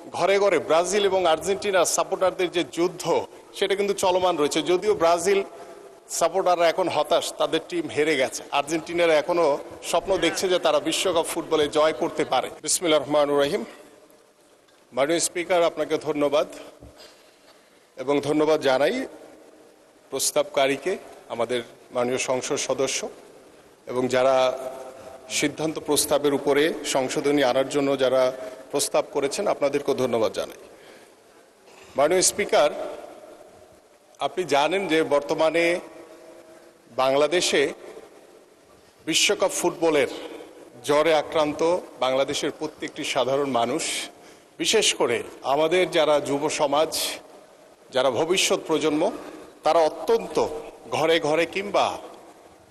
ঘরে ঘরে ব্রাজিল এবং আর্জেন্টিনার সাপোর্টারদের যে যুদ্ধ সেটা কিন্তু চলমান রয়েছে। যদিও ব্রাজিল সাপোর্টাররা এখন হতাশ, তাদের টিম হেরে গেছে। আর্জেন্টিনারা এখনো স্বপ্ন দেখছে যে তারা বিশ্বকাপ ফুটবলে জয় করতে পারে। বিসমিল্লাহির রহমানির রহিম। মাননীয় স্পিকার, আপনাকে ধন্যবাদ এবং ধন্যবাদ জানাই প্রস্তাবকারীকে, আমাদের মাননীয় সংসদ সদস্য, এবং যারা সিদ্ধান্ত প্রস্তাবের উপরে সংশোধনী আনার জন্য যারা প্রস্তাব করেছেন আপনাদেরকেও ধন্যবাদ জানাই। মাননীয় স্পিকার, আপনি জানেন যে বর্তমানে বাংলাদেশে বিশ্বকাপ ফুটবলের জ্বরে আক্রান্ত বাংলাদেশের প্রত্যেকটি সাধারণ মানুষ, বিশেষ করে আমাদের যারা যুব সমাজ, যারা ভবিষ্যৎ প্রজন্ম, তারা অত্যন্ত ঘরে ঘরে কিংবা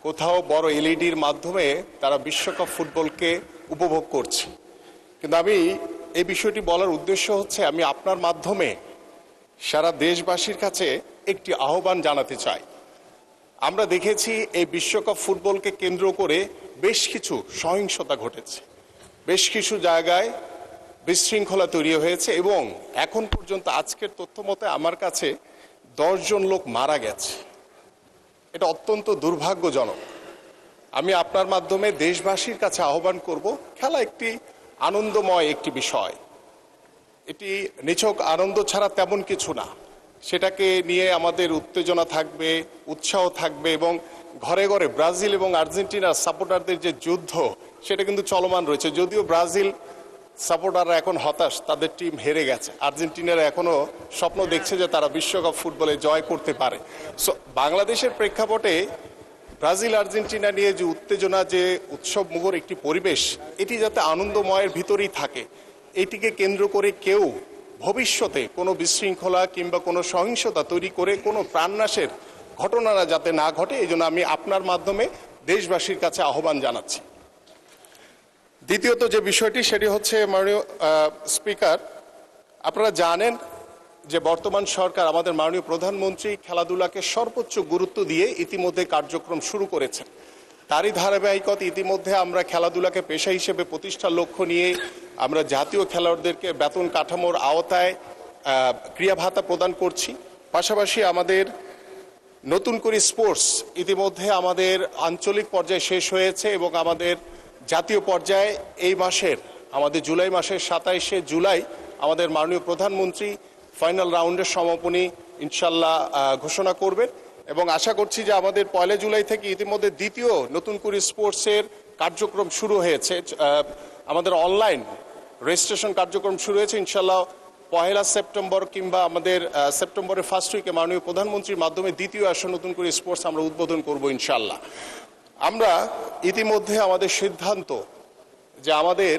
কোথাও বড় এলইডির মাধ্যমে তারা বিশ্বকাপ ফুটবলকে উপভোগ করছে। কিন্তু আমি এই বিষয়টি বলার উদ্দেশ্য হচ্ছে, আমি আপনার মাধ্যমে সারা দেশবাসীর কাছে একটি আহ্বান জানাতে চাই। আমরা দেখেছি এই বিশ্বকাপ ফুটবলকে কেন্দ্র করে বেশ কিছু সহিংসতা ঘটেছে, বেশ কিছু জায়গায় বিশৃঙ্খলা তৈরি হয়েছে এবং এখন পর্যন্ত আজকের তথ্য মতে আমার কাছে 10 জন লোক মারা গেছে। এটা অত্যন্ত দুর্ভাগ্যজনক। আমি আপনার মাধ্যমে দেশবাসীর কাছে আহ্বান করব, খেলা একটি আনন্দময় একটি বিষয়, এটি নিছক আনন্দ ছাড়া তেমন কিছু না। সেটাকে নিয়ে আমাদের উত্তেজনা থাকবে, উৎসাহ থাকবে এবং ঘরে ঘরে ব্রাজিল এবং আর্জেন্টিনার সাপোর্টারদের যে যুদ্ধ সেটা কিন্তু চলমান রয়েছে। যদিও ব্রাজিল সাপোর্টাররা এখন হতাশ, তাদের টিম হেরে গেছে। আর্জেন্টিনারা এখনো স্বপ্ন দেখছে যে তারা বিশ্বকাপ ফুটবলে জয় করতে পারে। সো বাংলাদেশের প্রেক্ষাপটে ব্রাজিল আর্জেন্টিনা নিয়ে যে উত্তেজনা, যে উৎসব মুখর একটি পরিবেশ, এটি যাতে আনন্দময়ের ভিতরেই থাকে, এটিকে কেন্দ্র করে কেউ ভবিষ্যতে কোনো বিশৃঙ্খলা কিংবা কোনো সহিংসতা তৈরি করে কোনো প্রাণনাশের ঘটনাটা যাতে না ঘটে, এই জন্য আমি আপনার মাধ্যমে দেশবাসীর কাছে আহ্বান জানাচ্ছি। দ্বিতীয়ত যে বিষয়টি, সেটি হচ্ছে মাননীয় স্পিকার, আপনারা জানেন যে বর্তমান সরকার, আমাদের মাননীয় প্রধানমন্ত্রী খেলাধুলাকে সর্বোচ্চ গুরুত্ব দিয়ে ইতিমধ্যে কার্যক্রম শুরু করেছেন। তারই ধারাবাহিকতা ইতিমধ্যে আমরা খেলাধুলাকে পেশা হিসেবে প্রতিষ্ঠার লক্ষ্য নিয়ে আমরা জাতীয় খেলোয়াড়দেরকে বেতন কাঠামোর আওতায় ক্রিয়া ভাতা প্রদান করছি। পাশাপাশি আমাদের নতুন করে স্পোর্টস ইতিমধ্যে আমাদের আঞ্চলিক পর্যায়ে শেষ হয়েছে এবং আমাদের জাতীয় পর্যায়ে এই মাসের, আমাদের জুলাই মাসের 27শে জুলাই আমাদের মাননীয় প্রধানমন্ত্রী ফাইনাল রাউন্ডের সমাপনী ইনশাল্লাহ ঘোষণা করবেন এবং আশা করছি যে আমাদের 1 জুলাই থেকে ইতিমধ্যে দ্বিতীয় নতুন করে স্পোর্টসের কার্যক্রম শুরু হয়েছে। আমাদের অনলাইন রেজিস্ট্রেশন কার্যক্রম শুরু হয়েছে। ইনশাল্লাহ 1 সেপ্টেম্বর কিংবা আমাদের সেপ্টেম্বরের ফার্স্ট উইকে মাননীয় প্রধানমন্ত্রীর মাধ্যমে দ্বিতীয় আসর নতুন করে স্পোর্টস আমরা উদ্বোধন করব ইনশাল্লাহ। আমরা ইতিমধ্যে আমাদের সিদ্ধান্ত যে আমাদের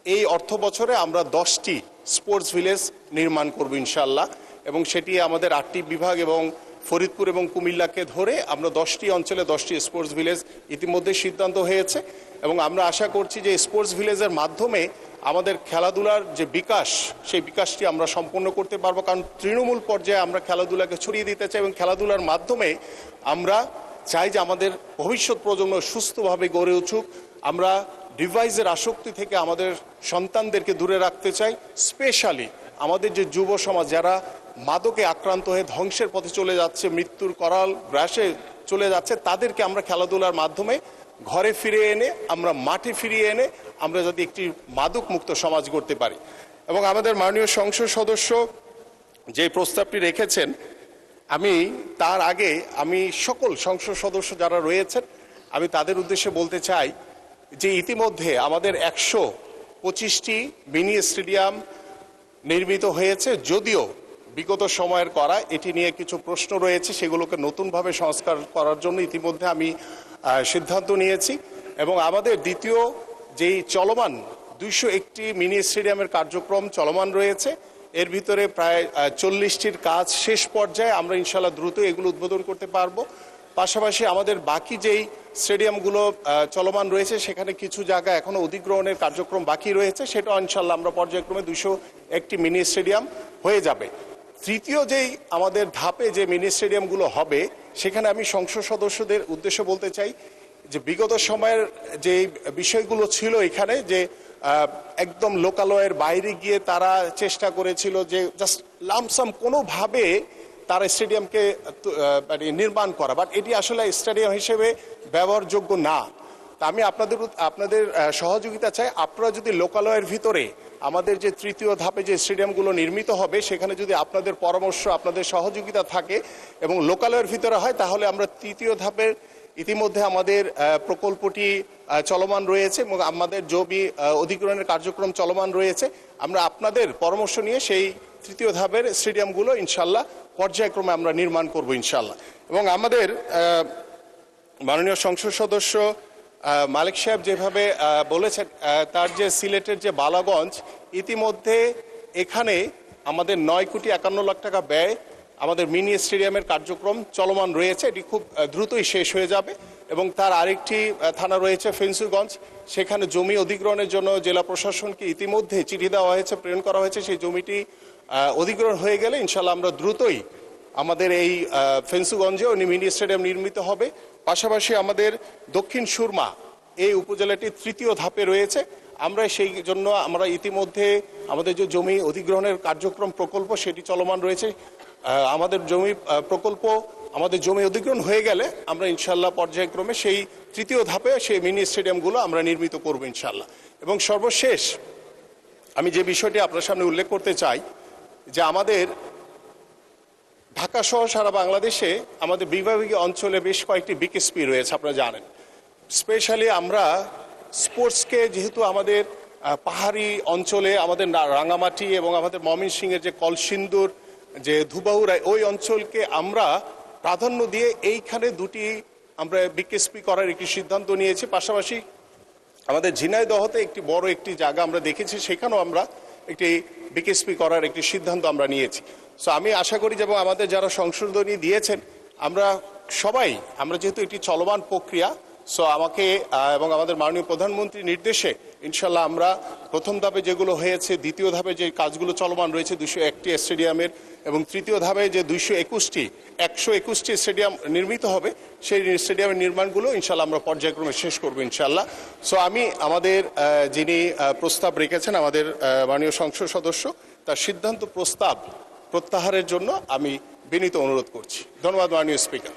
এই অর্থ বছরে আমরা 10টি স্পোর্টস ভিলেজ নির্মাণ করব ইনশাল্লাহ, এবং সেটি আমাদের 8টি বিভাগ এবং ফরিদপুর এবং কুমিল্লাকে ধরে আমরা 10টি অঞ্চলে 10টি স্পোর্টস ভিলেজ ইতিমধ্যে সিদ্ধান্ত হয়েছে এবং আমরা আশা করছি যে স্পোর্টস ভিলেজের মাধ্যমে আমাদের খেলাধুলার যে বিকাশ, সেই বিকাশটি আমরা সম্পন্ন করতে পারবো। কারণ তৃণমূল পর্যায়ে আমরা খেলাধুলাকে ছড়িয়ে দিতে চাই এবং খেলাধুলার মাধ্যমে আমরা চাই যে আমাদের ভবিষ্যৎ প্রজন্ম সুস্থভাবে গড়ে উঠুক। আমরা ডিভাইসের আসক্তি থেকে আমাদের সন্তানদেরকে দূরে রাখতে চাই। স্পেশালি আমাদের যে যুব সমাজ যারা মাদকে আক্রান্ত হয়ে ধ্বংসের পথে চলে যাচ্ছে, মৃত্যুর করাল গ্রাসে চলে যাচ্ছে, তাদেরকে আমরা খেলাধুলার মাধ্যমে ঘরে ফিরিয়ে এনে, আমরা মাঠে ফিরিয়ে এনে আমরা যদি একটি মাদক মুক্ত সমাজ গড়তে পারি। এবং আমাদের মাননীয় সংসদ সদস্য যে প্রস্তাবটি রেখেছেন, আমি তার আগে আমি সকল সংসদ সদস্য যারা রয়েছেন আমি তাদের উদ্দেশ্যে বলতে চাই যে ইতিমধ্যে আমাদের 125টি মিনি স্টেডিয়াম নির্মিত হয়েছে। যদিও বিগত সময়ের করা এটি নিয়ে কিছু প্রশ্ন রয়েছে, সেগুলোকে নতুনভাবে সংস্কার করার জন্য ইতিমধ্যে আমি সিদ্ধান্ত নিয়েছি এবং আমাদের দ্বিতীয় যেই চলমান 201টি মিনি স্টেডিয়ামের কার্যক্রম চলমান রয়েছে, এর ভিতরে প্রায় 40টির কাজ শেষ পর্যায়ে, আমরা ইনশাল্লাহ দ্রুত এগুলো উদ্বোধন করতে পারবো। পাশাপাশি আমাদের বাকি যেই স্টেডিয়ামগুলো চলমান রয়েছে সেখানে কিছু জায়গা এখনও অধিগ্রহণের কার্যক্রম বাকি রয়েছে, সেটা ইনশাল্লাহ আমরা পর্যায়ক্রমে 201টি মিনি স্টেডিয়াম হয়ে যাবে। তৃতীয় যেই আমাদের ধাপে যে মিনি স্টেডিয়ামগুলো হবে, সেখানে আমি সংসদ সদস্যদের উদ্দেশ্যে বলতে চাই যে বিগত সময়ের যে বিষয়গুলো ছিল এখানে, যে একদম লোকালয়ের বাইরে গিয়ে তারা চেষ্টা করেছিল যে জাস্ট লামসাম কোনোভাবে তার স্টেডিয়ামকে মানে নির্মাণ করা, বাট এটি আসলে স্টেডিয়াম হিসেবে ব্যবহারযোগ্য না। তা আমি আপনাদের সহযোগিতা চাই। আপনারা যদি লোকালয়ের ভিতরে আমাদের যে তৃতীয় ধাপে যে স্টেডিয়ামগুলো নির্মিত হবে সেখানে যদি আপনাদের পরামর্শ আপনাদের সহযোগিতা থাকে এবং লোকালয়ের ভিতরে হয়, তাহলে আমরা তৃতীয় ধাপের ইতিমধ্যে আমাদের প্রকল্পটি চলমান রয়েছে এবং আমাদের জমি অধিগ্রহণের কার্যক্রম চলমান রয়েছে। আমরা আপনাদের পরামর্শ নিয়ে সেই তৃতীয় ধাপের স্টেডিয়ামগুলো ইনশাল্লাহ পর্যায়ক্রমে আমরা নির্মাণ করব ইনশাল্লাহ। এবং আমাদের মাননীয় সংসদ সদস্য মালিক সাহেব যেভাবে বলেছেন, তার যে সিলেটের যে বালাগঞ্জ, ইতিমধ্যে এখানে আমাদের 9,51,00,000 টাকা ব্যয় আমাদের মিনি স্টেডিয়ামের কার্যক্রম চলমান রয়েছে। এটি খুব দ্রুতই শেষ হয়ে যাবে। এবং তার আরেকটি থানা রয়েছে ফেঞ্চুগঞ্জ, সেখানে জমি অধিগ্রহণের জন্য জেলা প্রশাসনকে ইতিমধ্যে চিঠি দেওয়া হয়েছে, প্রেরণ করা হয়েছে। সেই জমিটি অধিগ্রহণ হয়ে গেলে ইনশাল্লাহ আমরা দ্রুতই আমাদের এই ফেঞ্চুগঞ্জেও মিনি স্টেডিয়াম নির্মিত হবে। পাশাপাশি আমাদের দক্ষিণ সুরমা এই উপজেলাটি তৃতীয় ধাপে রয়েছে। আমরা সেই জন্য আমরা ইতিমধ্যে আমাদের যে জমি অধিগ্রহণের কার্যক্রম প্রকল্প সেটি চলমান রয়েছে। আমাদের জমি প্রকল্প আমাদের জমি অধিগ্রহণ হয়ে গেলে আমরা ইনশাল্লাহ পর্যায়ক্রমে সেই তৃতীয় ধাপে সেই মিনি স্টেডিয়ামগুলো আমরা নির্মিত করব ইনশাল্লাহ। এবং সর্বশেষ আমি যে বিষয়টি আপনার সামনে উল্লেখ করতে চাই যে আমাদের ঢাকা সহ সারা বাংলাদেশে আমাদের বিভাগীয় অঞ্চলে বেশ কয়েকটি বিকেএসপি রয়েছে, আপনারা জানেন। স্পেশালি আমরা স্পোর্টসকে যেহেতু আমাদের পাহাড়ি অঞ্চলে আমাদের রাঙামাটি এবং আমাদের ময়মনসিংহের যে কলসিন্দুর যে ধুবাউড়া ওই অঞ্চলকে আমরা প্রাধান্য দিয়ে এইখানে দুটি আমরা বিকেএসপি করার একটি সিদ্ধান্ত নিয়েছি। পাশাপাশি আমাদের ঝিনাইদহতে একটি বড় একটি জায়গা আমরা দেখেছি, সেখানেও আমরা একটি বিকেএসপি করার একটি সিদ্ধান্ত আমরা নিয়েছি। সো আমি আশা করি যে আমাদের যারা সংশোধনী দিয়েছেন আমরা সবাই, আমরা যেহেতু একটি চলমান প্রক্রিয়া, সো আমাকে এবং আমাদের মাননীয় প্রধানমন্ত্রীর নির্দেশে ইনশাল্লাহ আমরা প্রথম ধাপে যেগুলো হয়েছে, দ্বিতীয় ধাপে যে কাজগুলো চলমান রয়েছে 201টি স্টেডিয়ামের, এবং তৃতীয় ধাপে যে 121টি স্টেডিয়াম নির্মিত হবে সেই স্টেডিয়ামের নির্মাণগুলো ইনশাল্লাহ আমরা পর্যায়ক্রমে শেষ করবো ইনশাল্লাহ। সো আমি আমাদের যিনি প্রস্তাব রেখেছেন আমাদের মাননীয় সংসদ সদস্য, তার সিদ্ধান্ত প্রস্তাব প্রত্যাহারের জন্য আমি বিনীত অনুরোধ করছি। ধন্যবাদ মাননীয় স্পিকার।